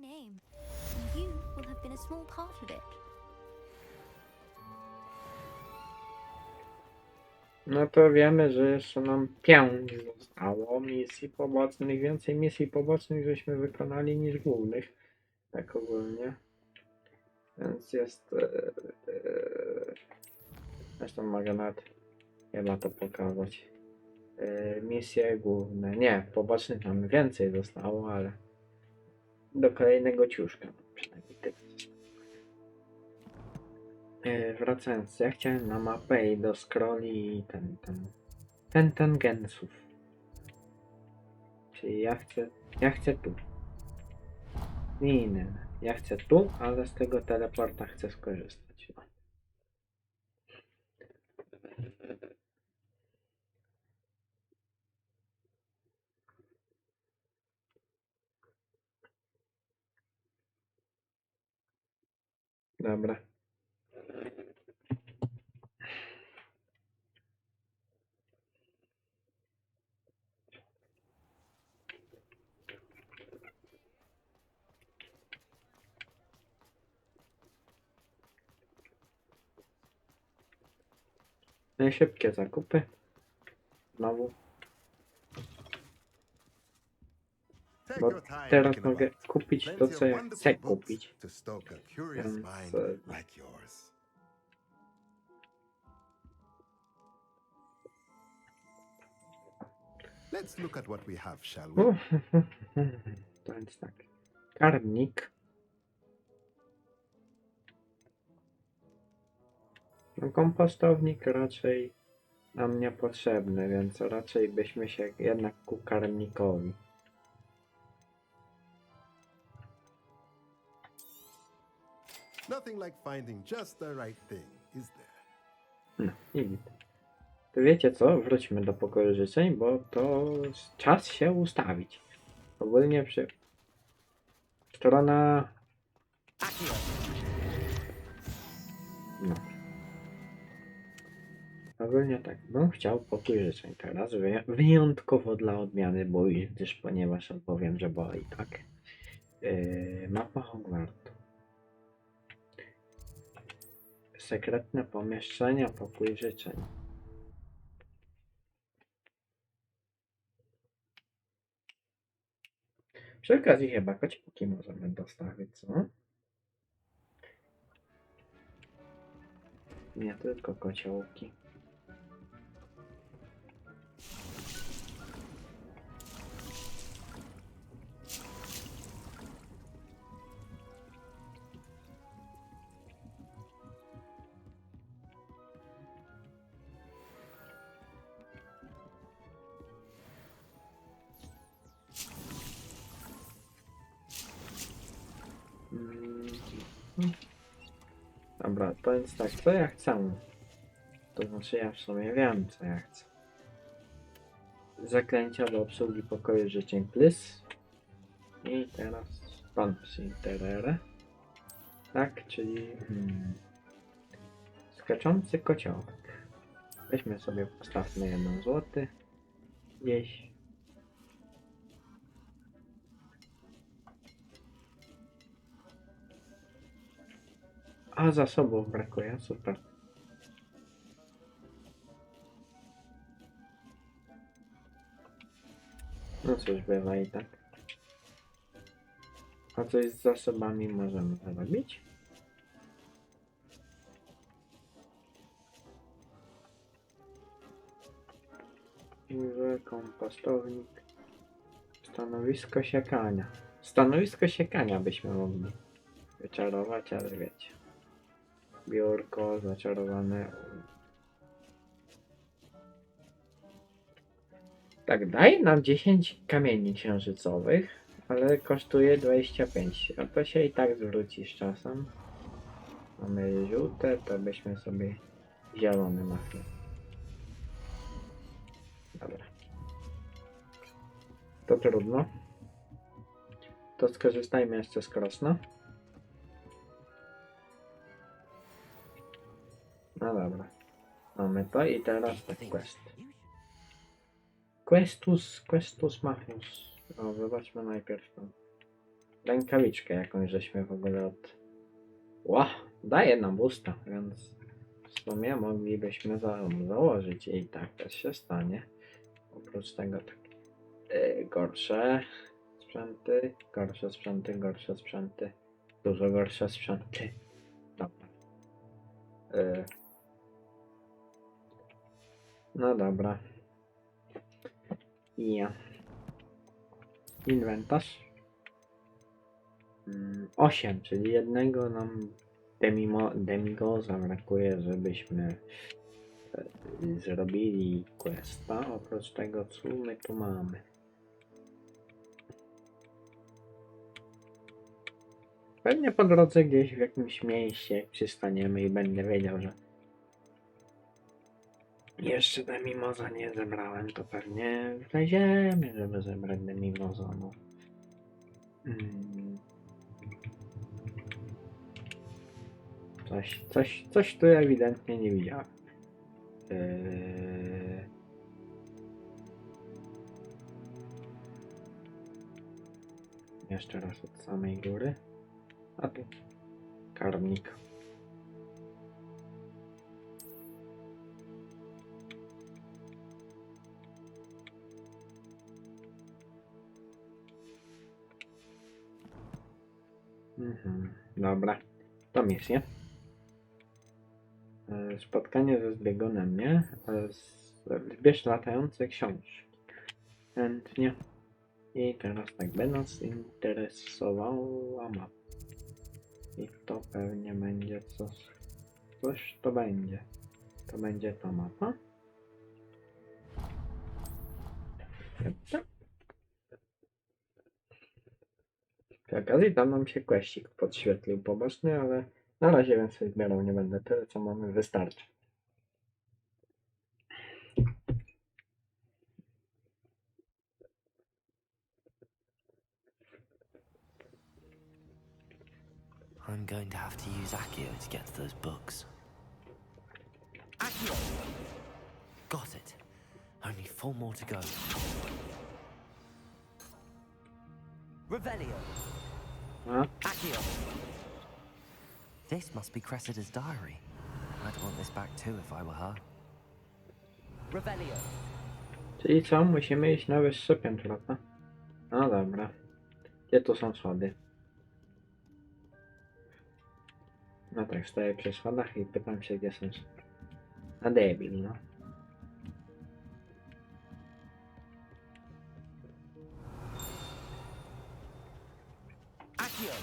name, and you will have been a small part of it. No to wiemy, że jeszcze nam 5 zostało misji pobocznych. Więcej misji pobocznych żeśmy wykonali niż głównych. Tak ogólnie. Więc jest... Zresztą mogę nawet chyba to pokazać. Misje główne. Nie, pobocznych nam więcej zostało, ale do kolejnego ciuszka. Przynajmniej tyle. Wracając, ja chciałem na mapę i do scrolli i ten tangensów. Czyli ja chcę tu. Nie, ja chcę tu, ale z tego teleporta chcę skorzystać. No. Dobra. Szybkie zakupy. Znowu. Bo teraz mogę kupić to, co ja chcę kupić. Więc... Let's look at what we have, shall we? To więc tak. Karmnik. No, kompostownik raczej nam niepotrzebny, więc raczej byśmy się jednak ku karmnikowi. Nothing like finding just the right thing, is there? No i to wiecie co? Wróćmy do pokoju życzeń, bo to czas się ustawić. Ogólnie strona... No. Ogólnie tak, bym chciał pokój życzeń teraz, wyjątkowo dla odmiany, ponieważ odpowiem, że bo i tak. Mapa Hogwartu. Sekretne pomieszczenia, pokój życzeń. Przy okazji chyba kociołki możemy dostawić, co? Nie tylko kociołki. Dobra, to jest tak, co ja chcę? To znaczy ja w sumie wiem, co ja chcę. Zaklęcia do obsługi pokoju życzeń plus. I teraz pan Interere. Tak, czyli skaczący kociołek. Weźmy sobie, postawmy 1 zł. Gdzieś. A zasobów brakuje, super. No cóż, bywa i tak. A coś z zasobami możemy zrobić? Kompostownik. Stanowisko siekania. Stanowisko siekania byśmy mogli wyczarować, ale wiecie. Biurko zaczarowane. Tak, daje nam 10 kamieni księżycowych, ale kosztuje 25. A to się i tak zwróci z czasem. Mamy żółte, to byśmy sobie zielone machli. Dobra. To trudno. To skorzystajmy jeszcze z krosna. No dobra. Mamy to i teraz tak quest. Questus Magnus. O, zobaczmy najpierw to. rękawiczkę jakąś żeśmy w ogóle od... Ła, daje nam usta, więc w sumie moglibyśmy założyć i tak też się stanie. Oprócz tego tak gorsze sprzęty, gorsze sprzęty, gorsze sprzęty, dużo gorsze sprzęty. Dobra. No dobra. I ja. Inwentarz. 8, czyli jednego nam demigoza brakuje, żebyśmy zrobili questa. Oprócz tego, co my tu mamy? Pewnie po drodze gdzieś w jakimś mieście przystaniemy i będę wiedział, że jeszcze demimoza nie zebrałem, to pewnie wleziemy, żeby zebrać demimoza. No. Coś tu ewidentnie nie widziałem. Jeszcze raz od samej góry. A tu karmnik. Dobra, to misja. Spotkanie ze zbiegonem, nie? Zbierz latające książki. Chętnie. I teraz tak, by nas interesowała mapa. I to pewnie będzie coś to będzie. To będzie ta mapa. Przy okazji tam nam się questik podświetlił poboczny, ale na razie więcej zbierał nie będę. Tyle co mamy wystarczy. I'm going to have to use Accio to get to those books. Accio! Got it. Only 4 more to go. Revelio! Accio! This must be Cressida's diary. I'd want this back too if I were her. Revelio! Czyli co? Musimy iść na wyższe piętro, tak? No dobra. Gdzie tu są schody? No tak, stoję przy schodach i pytam się, gdzie są schody. A debil, no. Accio!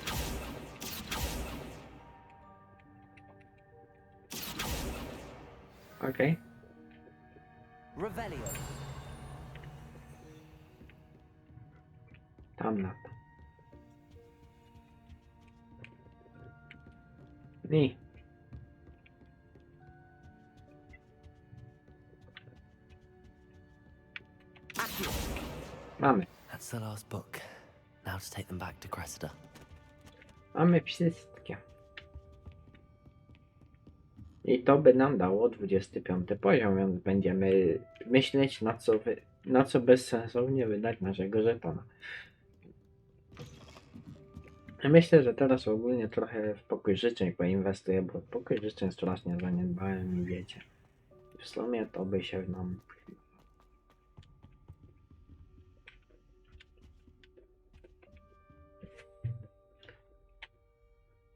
Okej. Revelio! Tam na to. I. Accio! Mamy. That's the last book. Now to take them back to Cressida. Mamy wszystkie. I to by nam dało 25 poziom, więc będziemy myśleć na co bezsensownie wydać naszego żetona. Myślę, że teraz ogólnie trochę w pokój życzeń poinwestuję, bo pokój życzeń strasznie zaniedbałem i wiecie. W sumie to by się nam...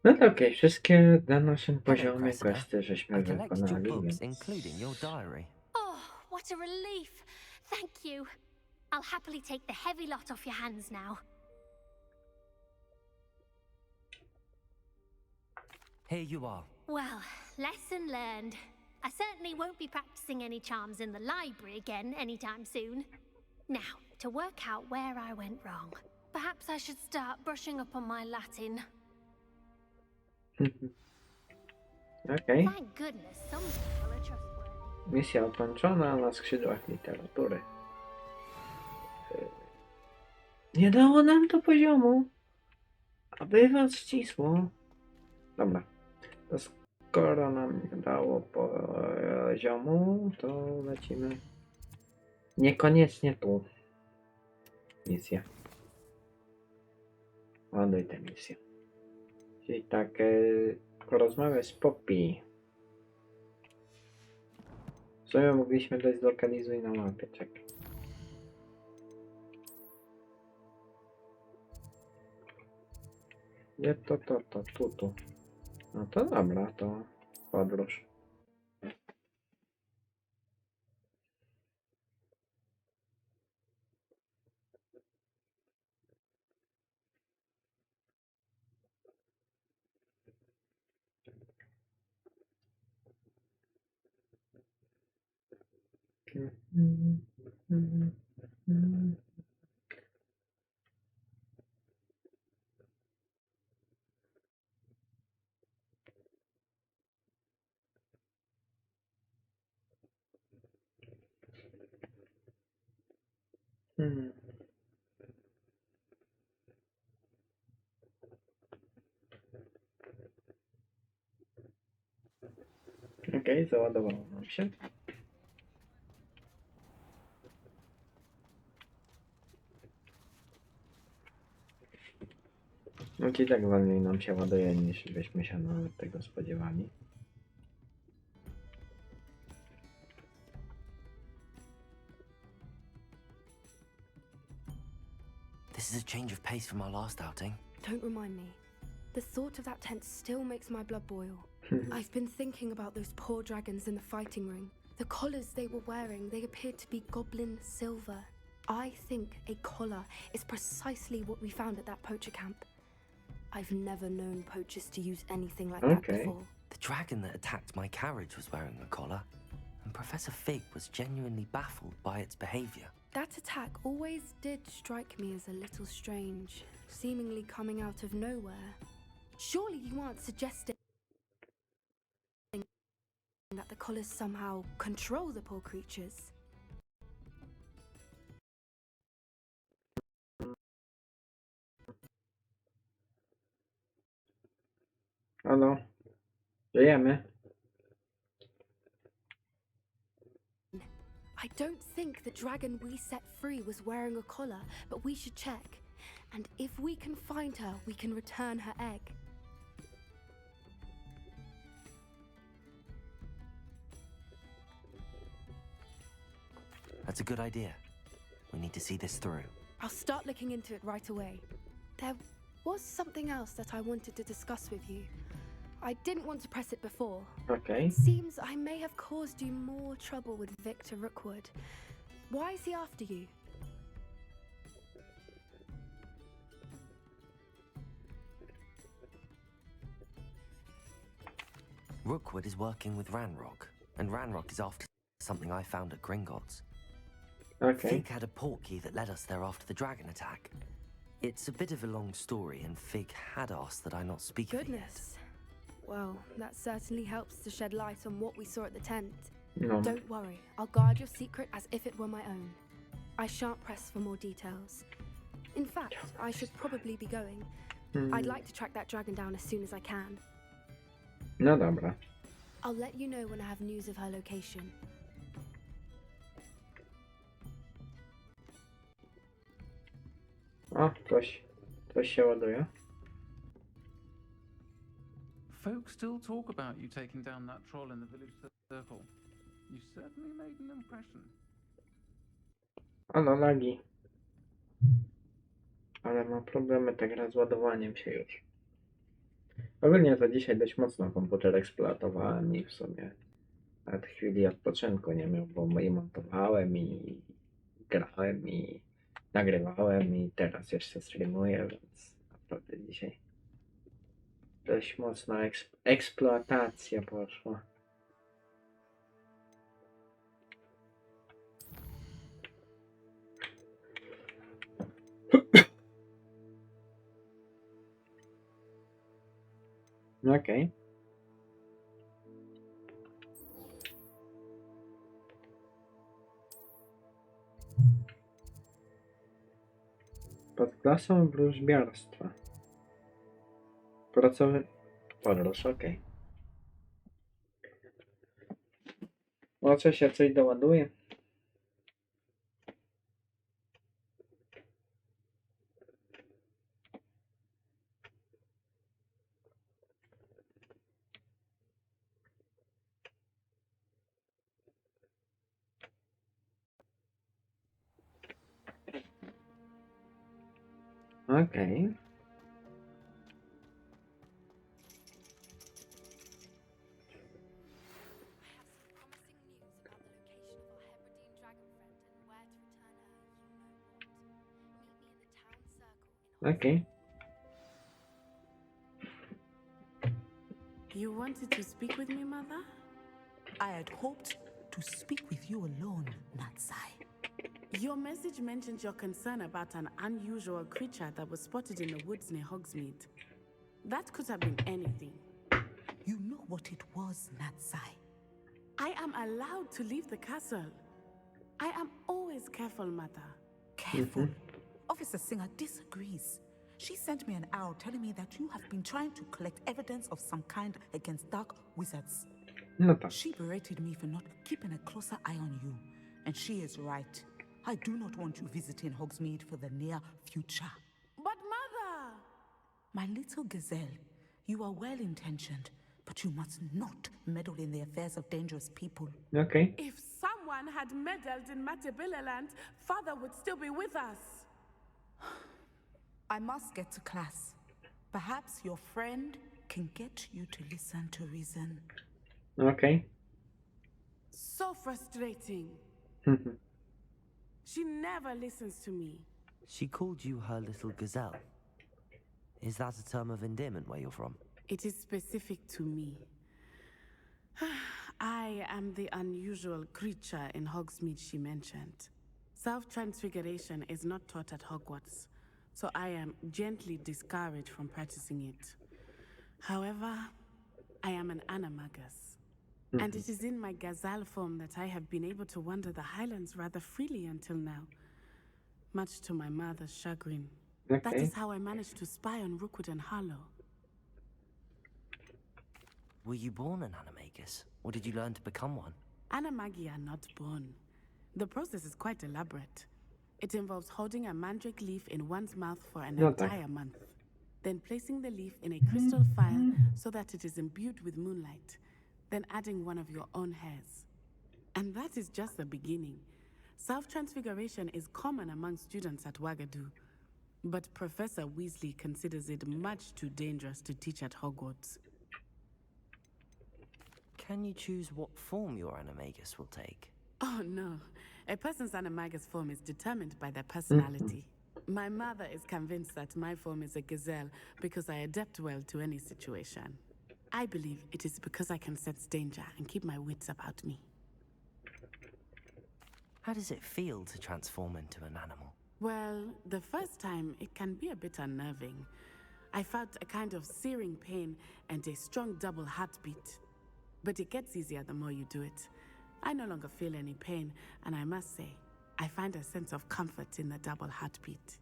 No to okej, wszystkie na naszym poziomie questy żeśmy I collected your wykonali, books, więc... including your diary. Oh, what a relief. Thank you. I'll happily take the heavy lot off your hands now. Here you are. Well, lesson learned. I certainly won't be practicing any charms in the library again anytime soon. Now, to work out where I went wrong. Perhaps I should start brushing up on my Latin. Okej. Thank goodness some people are trustworthy. Misja ukończona na skrzydłach literatury. Nie dało nam to poziomu. A bywa ścisło. Dobra. To skoro nam nie dało poziomu, to lecimy. Niekoniecznie tu. Misja. Ładuj tę misję. Czyli tak, porozmawiać z Poppy. W sumie mogliśmy dać zlokalizuj na mapie, czekaj. Gdzie to, tu. No to dobra, to podróż. Okej, załadowało nam się. No i tak wolniej nam się ładuje, niż byśmy się nawet tego spodziewali. This is a change of pace from our last outing. Don't remind me. The thought of that tent still makes my blood boil. I've been thinking about those poor dragons in the fighting ring. The collars they were wearing, they appeared to be goblin silver. I think a collar is precisely what we found at that poacher camp. I've never known poachers to use anything like that Okay. before. The dragon that attacked my carriage was wearing a collar, and Professor Fig was genuinely baffled by its behavior. That attack always did strike me as a little strange, seemingly coming out of nowhere. Surely you aren't suggesting that the collars somehow control the poor creatures? Halo? Żyjemy? I don't think the dragon we set free was wearing a collar, but we should check. And if we can find her, we can return her egg. That's a good idea. We need to see this through. I'll start looking into it right away. There was something else that I wanted to discuss with you. I didn't want to press it before. Okej. It seems I may have caused you more trouble with Victor Rookwood. Why is he after you? Rookwood is working with Ranrock, and Ranrock is after something I found at Gringotts. Okej. Fig had a portkey that led us there after the dragon attack. It's a bit of a long story, and Fig had asked that I not speak of it yet. Goodness. Well, that certainly helps to shed light on what we saw at the tent. No. Don't worry, I'll guard your secret as if it were my own. I shan't press for more details. In fact, I should probably be going. I'd like to track that dragon down as soon as I can. No dobra. I'll let you know when I have news of her location. O, coś się ładuje. Folk still talk about you taking down that troll in the village circle. You certainly made an impression. Ano, lagi. Ale ma problemy tak z ładowaniem się już. Ogólnie za dzisiaj dość mocno komputer eksploatowałem i w sumie nawet chwili odpoczynku nie miał, bo i montowałem, i grałem, i nagrywałem, i teraz jeszcze streamuję, więc naprawdę dzisiaj dość mocna eksploatacja poszła. Okej. Pod klasą wróżbiarstwa. Podróż, okej. O, coś ja coś doładuję. Okej. Okej. You wanted to speak with me, Mother? I had hoped to speak with you alone, Natsai. Your message mentioned your concern about an unusual creature that was spotted in the woods near Hogsmeade. That could have been anything. You know what it was, Natsai. I am allowed to leave the castle. I am always careful, Mother. Careful. Officer Singer disagrees. She sent me an owl telling me that you have been trying to collect evidence of some kind against dark wizards. No tak. She berated me for not keeping a closer eye on you. And she is right. I do not want you visiting Hogsmeade for the near future. But, Mother! My little gazelle, you are well-intentioned, but you must not meddle in the affairs of dangerous people. Okej. If someone had meddled in Matabeleland, Father would still be with us. I must get to class. Perhaps your friend can get you to listen to reason. Okej. So frustrating. She never listens to me. She called you her little gazelle. Is that a term of endearment where you're from? It is specific to me. I am the unusual creature in Hogsmeade she mentioned. Self-transfiguration is not taught at Hogwarts, so I am gently discouraged from practicing it. However, I am an animagus, and it is in my gazelle form that I have been able to wander the Highlands rather freely until now, much to my mother's chagrin. That Okej. is how I managed to spy on Rookwood and Harlow. Were you born an animagus, or did you learn to become one? Animagi are not born. The process is quite elaborate. It involves holding a mandrake leaf in one's mouth for an No tak. entire month, then placing the leaf in a crystal phial so that it is imbued with moonlight, then adding one of your own hairs. And that is just the beginning. Self-transfiguration is common among students at Wagadu, but Professor Weasley considers it much too dangerous to teach at Hogwarts. Can you choose what form your animagus will take? Oh no, a person's animagus form is determined by their personality. My mother is convinced that my form is a gazelle because I adapt well to any situation. I believe it is because I can sense danger and keep my wits about me. How does it feel to transform into an animal? Well, the first time it can be a bit unnerving. I felt a kind of searing pain and a strong double heartbeat. But it gets easier the more you do it. I no longer feel any pain, and I must say, I find a sense of comfort in the double heartbeat.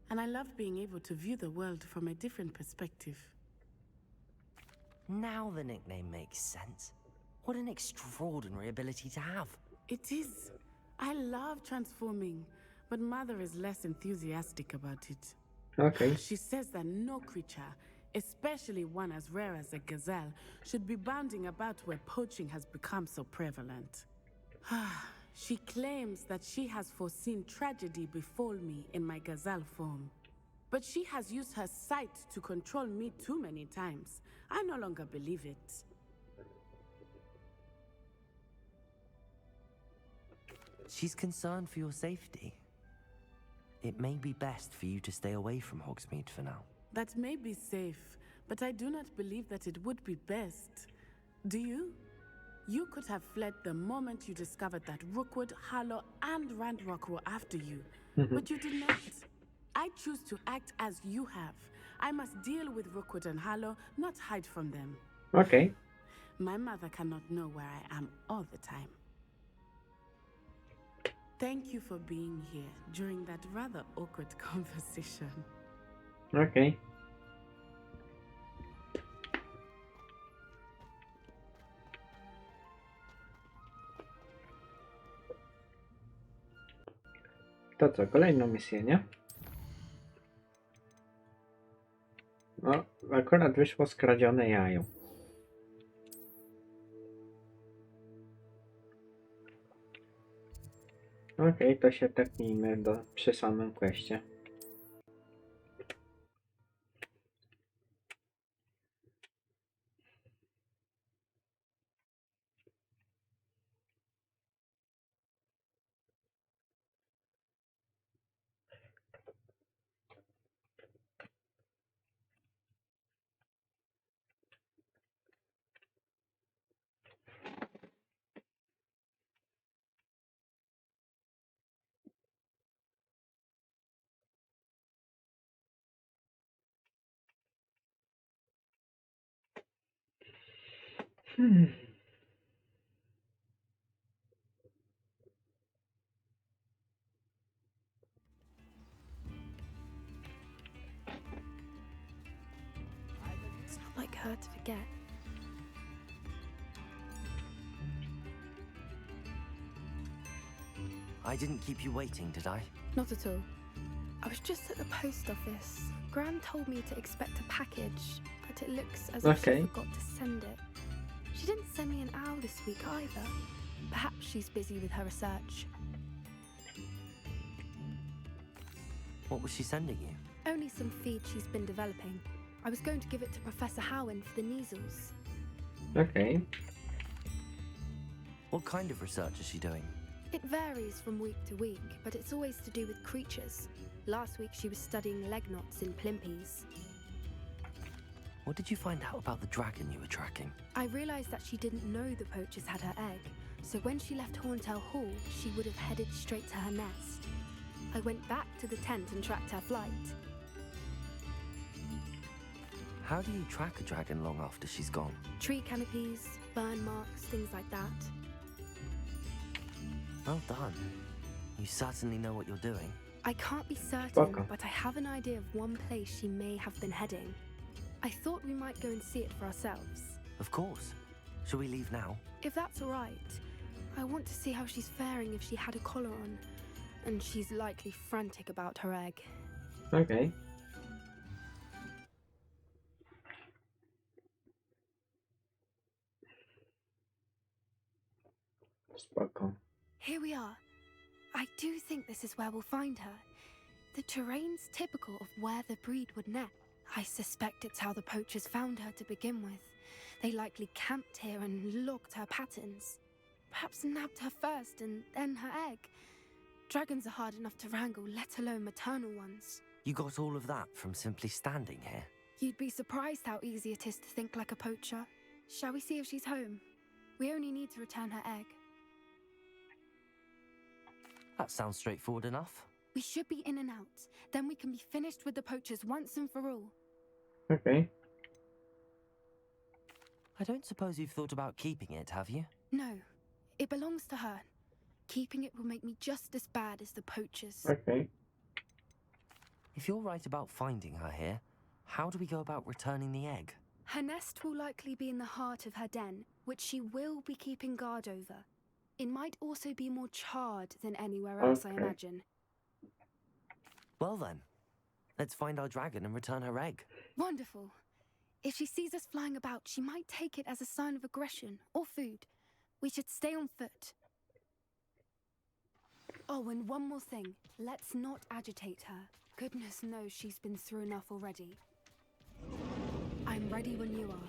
And I love being able to view the world from a different perspective. Now the nickname makes sense. What an extraordinary ability to have. It is. I love transforming, but Mother is less enthusiastic about it. Okej. She says that no creature, especially one as rare as a gazelle, should be bounding about where poaching has become so prevalent. She claims that she has foreseen tragedy befall me in my gazelle form. But she has used her sight to control me too many times. I no longer believe it. She's concerned for your safety. It may be best for you to stay away from Hogsmeade for now. That may be safe, but I do not believe that it would be best. Do you? You could have fled the moment you discovered that Rookwood, Harlow, and Randrock were after you. But you did not. I choose to act as you have. I must deal with Rookwood and Harlow, not hide from them. Okej. My mother cannot know where I am all the time. Thank you for being here during that rather awkward conversation. Okej. To co, kolejną misję, nie? O, akurat wyszło skradzione jajo. Okej, to się tepnijmy przy samym questie. It's not like her to forget. I didn't keep you waiting, did I? Not at all. I was just at the post office. Gran told me to expect a package, but it looks as if Okay. she forgot to send it. She didn't send me an owl this week either. Perhaps she's busy with her research. What was she sending you? Only some feed she's been developing. I was going to give it to Professor Howen for the measles. Okay. What kind of research is she doing? It varies from week to week, but it's always to do with creatures. Last week she was studying leg knots in plimpies. What did you find out about the dragon you were tracking? I realised that she didn't know the poachers had her egg, so when she left Horntail Hall, she would have headed straight to her nest. I went back to the tent and tracked her flight. How do you track a dragon long after she's gone? Tree canopies, burn marks, things like that. Well done. You certainly know what you're doing. I can't be certain, Welcome. but I have an idea of one place she may have been heading. I thought we might go and see it for ourselves. Of course. Shall we leave now? If that's all right. I want to see how she's faring if she had a collar on. And she's likely frantic about her egg. Okay. Spoko. Here we are. I do think this is where we'll find her. The terrain's typical of where the breed would nest. I suspect it's how the poachers found her to begin with. They likely camped here and logged her patterns. Perhaps nabbed her first and then her egg. Dragons are hard enough to wrangle, let alone maternal ones. You got all of that from simply standing here? You'd be surprised how easy it is to think like a poacher. Shall we see if she's home? We only need to return her egg. That sounds straightforward enough. We should be in and out. Then we can be finished with the poachers once and for all. Okay. I don't suppose you've thought about keeping it, have you? No, it belongs to her. Keeping it will make me just as bad as the poachers. Okay. If you're right about finding her here, how do we go about returning the egg? Her nest will likely be in the heart of her den, which she will be keeping guard over. It might also be more charred than anywhere else, I Okay. imagine. Well then, let's find our dragon and return her egg. Wonderful. If she sees us flying about, she might take it as a sign of aggression or food. We should stay on foot. Oh, and one more thing. Let's not agitate her. Goodness knows she's been through enough already. I'm ready when you are.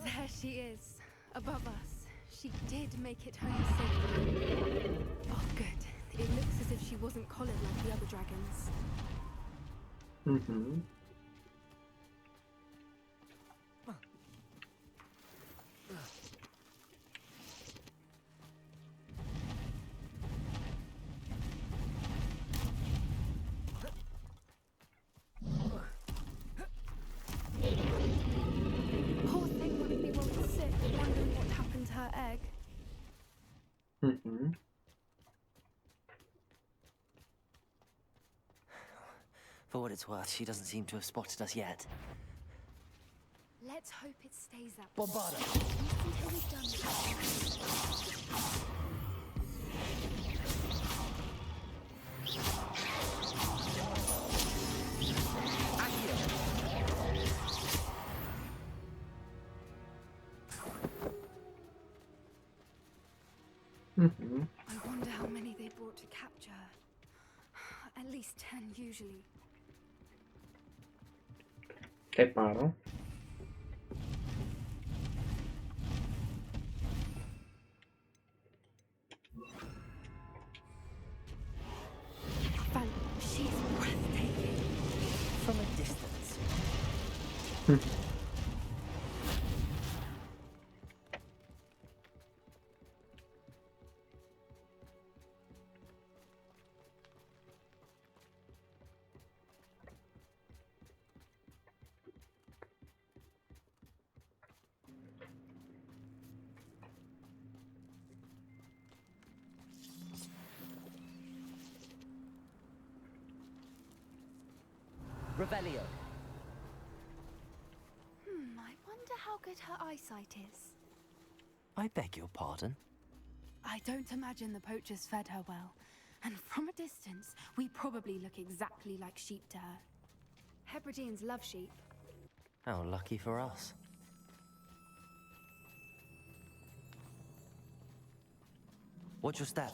There she is, above us. She did make it home safely. Oh, good. It looks as if she wasn't collared like the other dragons. Mhm. Poor thing wouldn't be well to sit, wondering what happened to her egg. Mhm. For what it's worth, she doesn't seem to have spotted us yet. Let's hope it stays that way. Bombarda! At least until we've done this. Mhm. I wonder how many they brought to capture her. At least 10 usually. Te paro. Fan, she's breathtaking. From a distance. Revelio. I wonder how good her eyesight is. I beg your pardon? I don't imagine the poachers fed her well. And from a distance, we probably look exactly like sheep to her. Hebrideans love sheep. How lucky for us. What's your step?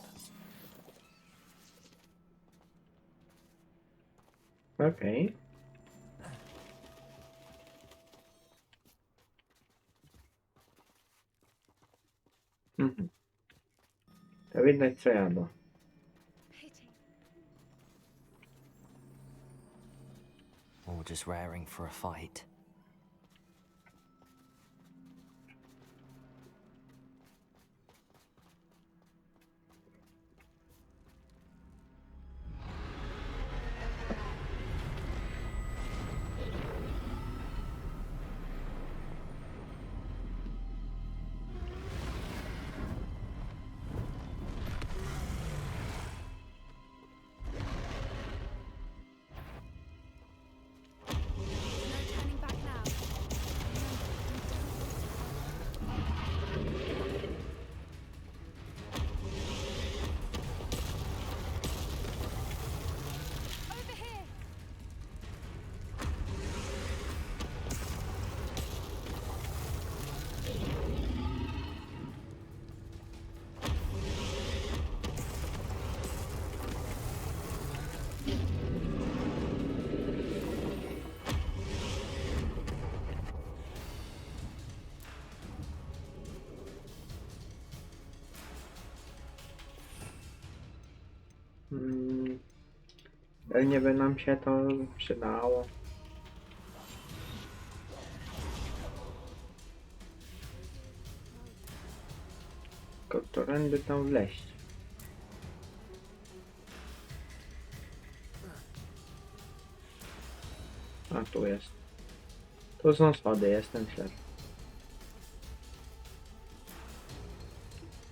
Okej. Mhm. To widać co jadło. Pity. Or just raring for a fight. No turning back now. Over here. Pewnie by nam się to przydało. Tylko którędy tam wleźć? A tu jest. Tu są schody, jestem ślepy.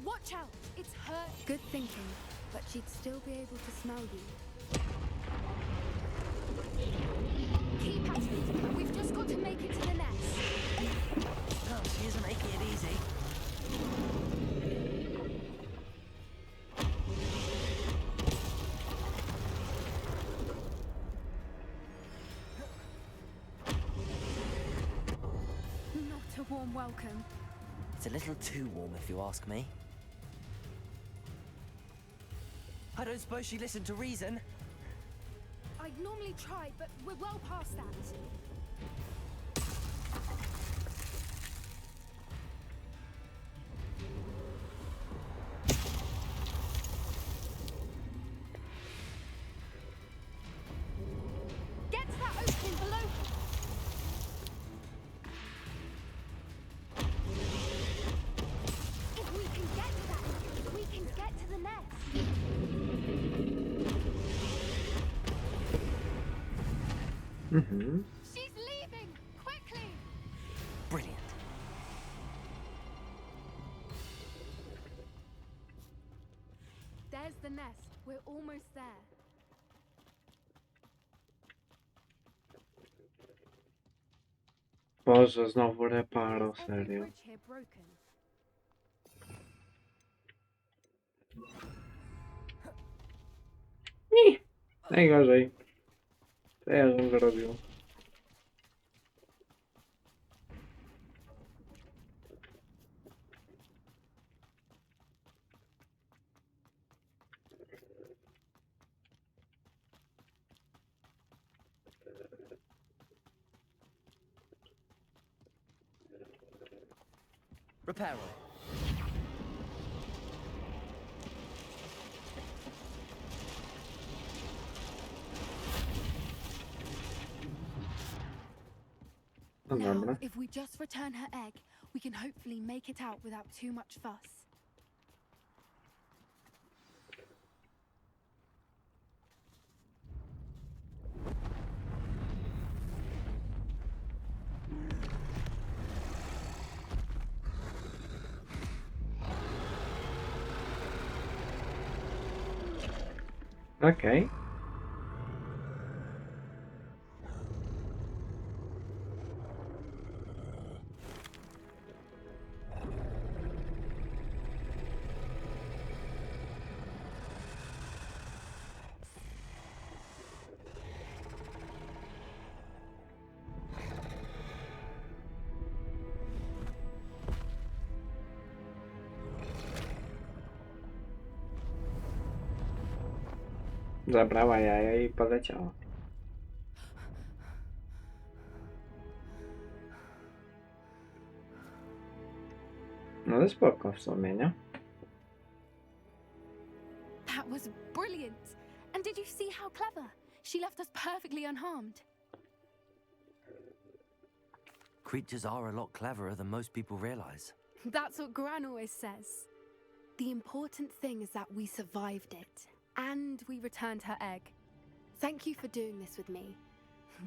Watch out! It's her. Good thinking, but she'd still be able to smell you. Keep at it. We've just got to make it to the nest. Oh, she isn't making it easy. Not a warm welcome. It's a little too warm if you ask me. I don't suppose she listened to reason. I'd normally try, but we're well past that. Get to that opening below. If we can get to that, we can get to the nest. Mhm. She's leaving! Quickly! Brilliant. There's the nest. We're almost there. Boże, znowu reparo, Is every serio. bridge here broken? Najgorzej. Co ja bym zrobił? Reparo. No Now, dobra. if we just return her egg, we can hopefully make it out without too much fuss. Okej. Zabrała jaja i poleciała. No ale spoko w sumie, nie? That was brilliant. And did you see how clever? She left us perfectly unharmed. Creatures are a lot cleverer than most people realize. That's what Gran always says. The important thing is that we survived it. And we returned her egg. Thank you for doing this with me.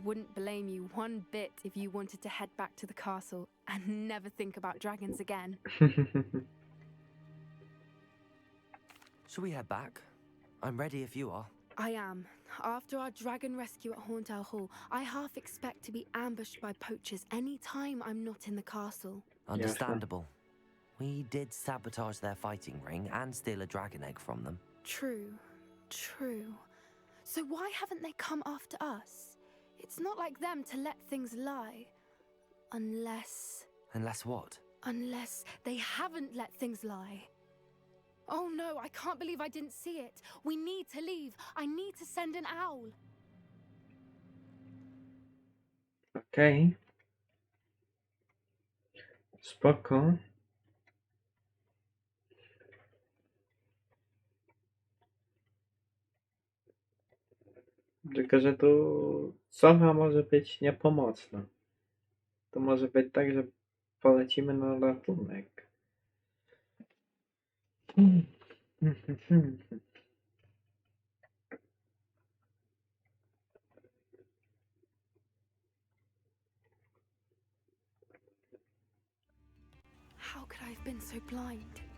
Wouldn't blame you one bit if you wanted to head back to the castle and never think about dragons again. Shall we head back? I'm ready if you are. I am. After our dragon rescue at Hauntow Hall, I half expect to be ambushed by poachers any time I'm not in the castle. Understandable. We did sabotage their fighting ring and steal a dragon egg from them. True. So why haven't they come after us? It's not like them to let things lie. Unless what? Unless they haven't let things lie. Oh no, I can't believe I didn't see it. We need to leave. I need to send an owl. Okej. Spoko. Tylko, że tu sowa może być niepomocna. To może być tak, że polecimy na ratunek. How could I have been so blind?